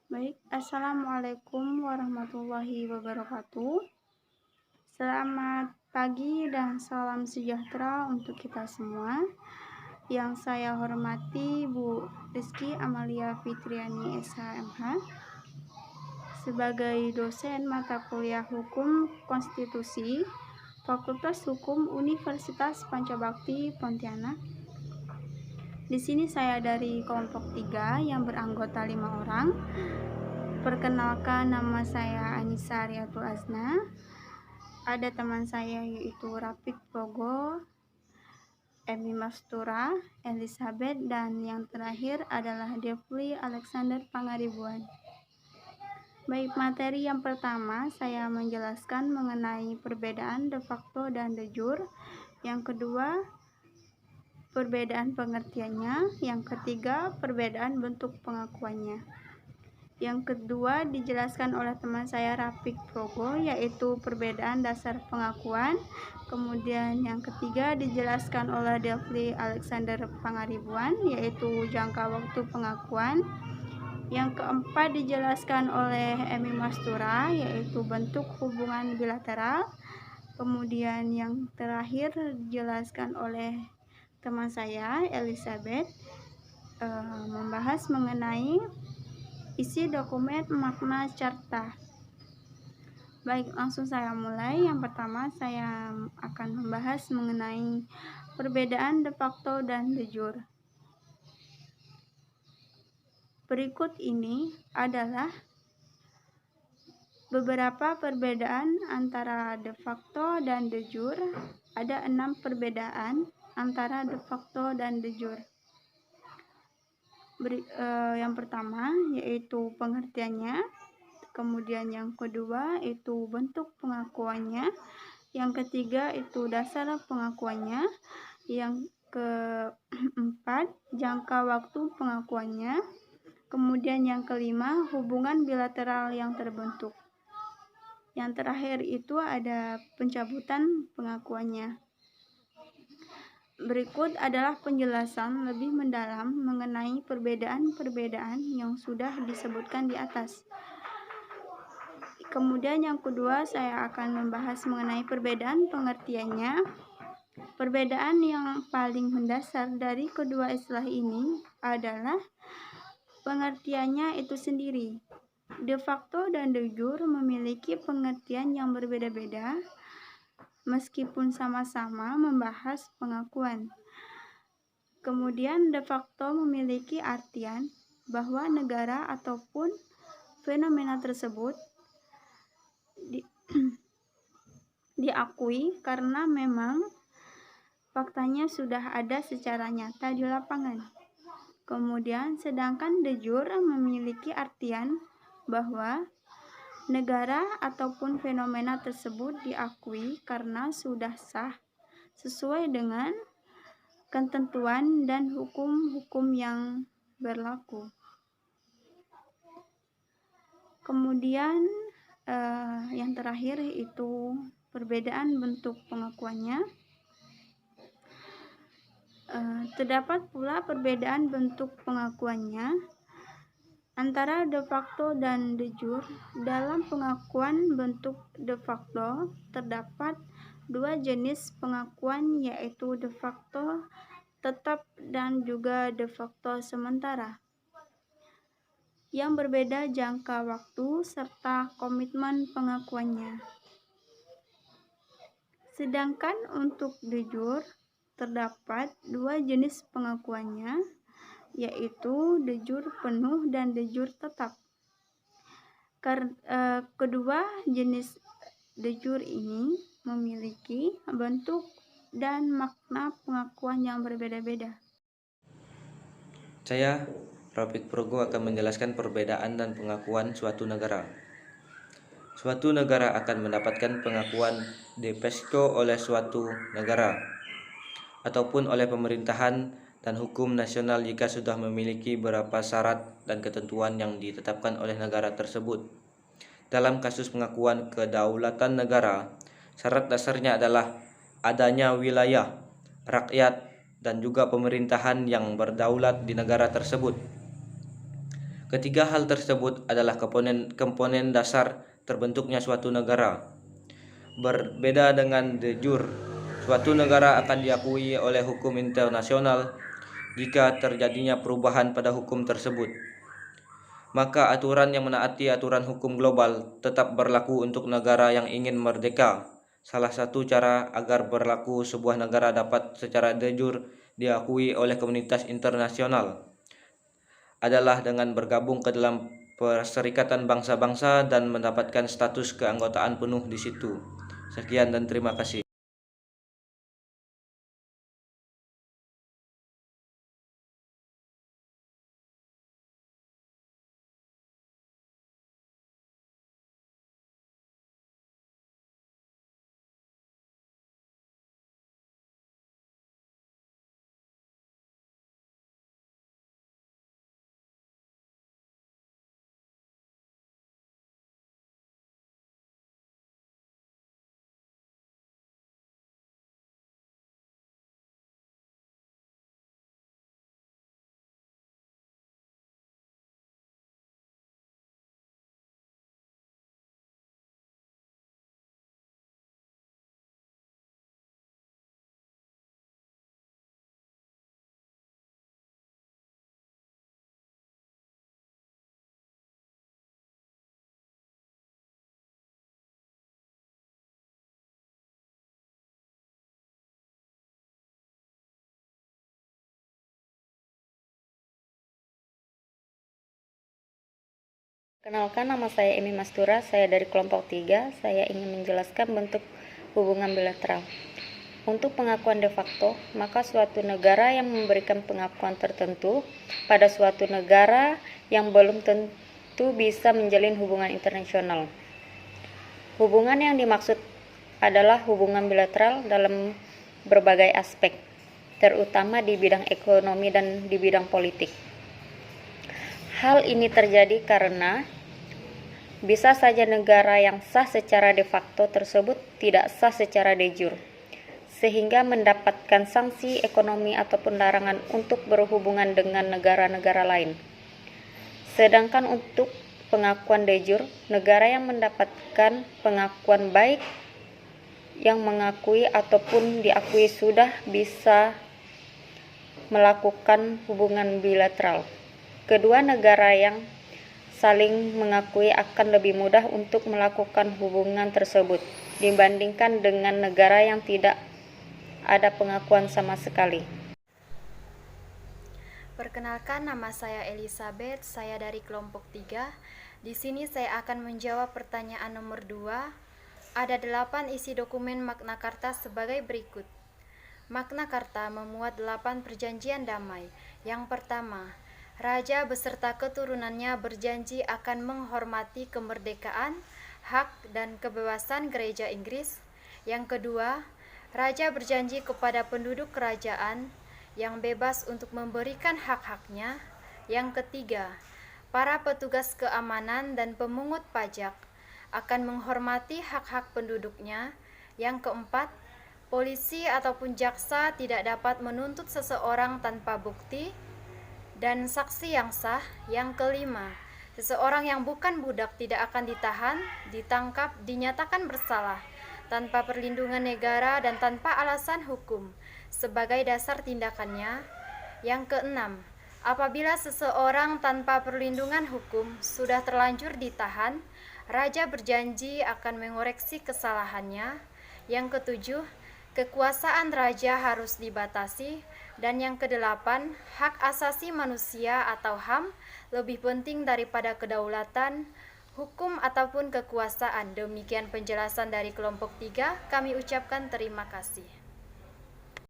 Baik, Assalamualaikum warahmatullahi wabarakatuh. Selamat pagi dan salam sejahtera untuk kita semua. Yang saya hormati Bu Rizky Amalia Fitriani SHMH sebagai dosen mata kuliah Hukum Konstitusi Fakultas Hukum Universitas Pancabakti Pontianak. Di sini saya dari kelompok 3 yang beranggota 5 orang. Perkenalkan, nama saya Anissa Riatul Azna. Ada teman saya yaitu Rapik Pogo, Emi Mastura, Elizabeth, dan yang terakhir adalah Devli Alexander Pangaribuan. Baik, materi yang pertama saya menjelaskan mengenai perbedaan de facto dan de jure. Yang kedua, perbedaan pengertiannya. Yang ketiga, perbedaan bentuk pengakuannya. Yang kedua dijelaskan oleh teman saya Rapik Progo, yaitu perbedaan dasar pengakuan. Kemudian yang ketiga dijelaskan oleh Devli Alexander Pangaribuan, yaitu jangka waktu pengakuan. Yang keempat dijelaskan oleh Emi Mastura, yaitu bentuk hubungan bilateral. Kemudian yang terakhir dijelaskan oleh teman saya Elizabeth, membahas mengenai isi dokumen makna carta. Baik, langsung saya mulai. Yang pertama saya akan membahas mengenai perbedaan de facto dan de jure. Berikut ini adalah beberapa perbedaan antara de facto dan de jure. Ada 6 perbedaan antara de facto dan de jure. Yang pertama yaitu pengertiannya, kemudian yang kedua itu bentuk pengakuannya, yang ketiga itu dasar pengakuannya, yang keempat jangka waktu pengakuannya, kemudian yang kelima hubungan bilateral yang terbentuk, yang terakhir itu ada pencabutan pengakuannya. Berikut adalah penjelasan lebih mendalam mengenai perbedaan-perbedaan yang sudah disebutkan di atas. Kemudian yang kedua saya akan membahas mengenai perbedaan pengertiannya. Perbedaan yang paling mendasar dari kedua istilah ini adalah pengertiannya itu sendiri. De facto dan de jure memiliki pengertian yang berbeda-beda, meskipun sama-sama membahas pengakuan. Kemudian de facto memiliki artian bahwa negara ataupun fenomena tersebut diakui karena memang faktanya sudah ada secara nyata di lapangan. Kemudian sedangkan de jure memiliki artian bahwa negara ataupun fenomena tersebut diakui karena sudah sah sesuai dengan ketentuan dan hukum-hukum yang berlaku. Kemudian yang terakhir itu perbedaan bentuk pengakuannya. Terdapat pula perbedaan bentuk pengakuannya antara de facto dan de jure. Dalam pengakuan bentuk de facto terdapat 2 jenis pengakuan, yaitu de facto tetap dan juga de facto sementara, yang berbeda jangka waktu serta komitmen pengakuannya. Sedangkan untuk de jure terdapat 2 jenis pengakuannya, yaitu de jure penuh dan de jure tetap. Kedua jenis de jure ini memiliki bentuk dan makna pengakuan yang berbeda-beda. Saya, Rapik Progo, akan menjelaskan perbedaan dan pengakuan suatu negara. Suatu negara akan mendapatkan pengakuan de facto oleh suatu negara ataupun oleh pemerintahan dan hukum nasional jika sudah memiliki beberapa syarat dan ketentuan yang ditetapkan oleh negara tersebut. Dalam kasus pengakuan kedaulatan negara, syarat dasarnya adalah adanya wilayah, rakyat, dan juga pemerintahan yang berdaulat di negara tersebut. Ketiga hal tersebut adalah komponen dasar terbentuknya suatu negara. Berbeda dengan de jure, suatu negara akan diakui oleh hukum internasional jika terjadinya perubahan pada hukum tersebut. Maka aturan yang menaati aturan hukum global tetap berlaku untuk negara yang ingin merdeka. Salah satu cara agar berlaku sebuah negara dapat secara de jure diakui oleh komunitas internasional adalah dengan bergabung ke dalam Perserikatan Bangsa-Bangsa dan mendapatkan status keanggotaan penuh di situ. Sekian dan terima kasih. Kenalkan, nama saya Emi Mastura, saya dari kelompok 3. Saya ingin menjelaskan bentuk hubungan bilateral. Untuk pengakuan de facto, maka suatu negara yang memberikan pengakuan tertentu pada suatu negara yang belum tentu bisa menjalin hubungan internasional. Hubungan yang dimaksud adalah hubungan bilateral dalam berbagai aspek, terutama di bidang ekonomi dan di bidang politik. Hal ini terjadi karena bisa saja negara yang sah secara de facto tersebut tidak sah secara de jure, sehingga mendapatkan sanksi ekonomi ataupun larangan untuk berhubungan dengan negara-negara lain. Sedangkan untuk pengakuan de jure, negara yang mendapatkan pengakuan baik yang mengakui ataupun diakui sudah bisa melakukan hubungan bilateral. Kedua negara yang saling mengakui akan lebih mudah untuk melakukan hubungan tersebut dibandingkan dengan negara yang tidak ada pengakuan sama sekali. Perkenalkan, nama saya Elizabeth, saya dari kelompok 3. Di sini saya akan menjawab pertanyaan nomor 2. Ada 8 isi dokumen Magna Carta sebagai berikut. Magna Carta memuat 8 perjanjian damai. Yang pertama, Raja beserta keturunannya berjanji akan menghormati kemerdekaan, hak, dan kebebasan Gereja Inggris. Yang kedua, Raja berjanji kepada penduduk kerajaan yang bebas untuk memberikan hak-haknya. Yang ketiga, para petugas keamanan dan pemungut pajak akan menghormati hak-hak penduduknya. Yang keempat, polisi ataupun jaksa tidak dapat menuntut seseorang tanpa bukti dan saksi yang sah. Yang kelima, seseorang yang bukan budak tidak akan ditahan, ditangkap, dinyatakan bersalah tanpa perlindungan negara dan tanpa alasan hukum sebagai dasar tindakannya. Yang keenam, apabila seseorang tanpa perlindungan hukum sudah terlanjur ditahan, Raja berjanji akan mengoreksi kesalahannya. Yang ketujuh, kekuasaan raja harus dibatasi. Dan yang kedelapan, hak asasi manusia atau HAM lebih penting daripada kedaulatan, hukum ataupun kekuasaan. Demikian penjelasan dari kelompok 3. Kami ucapkan terima kasih.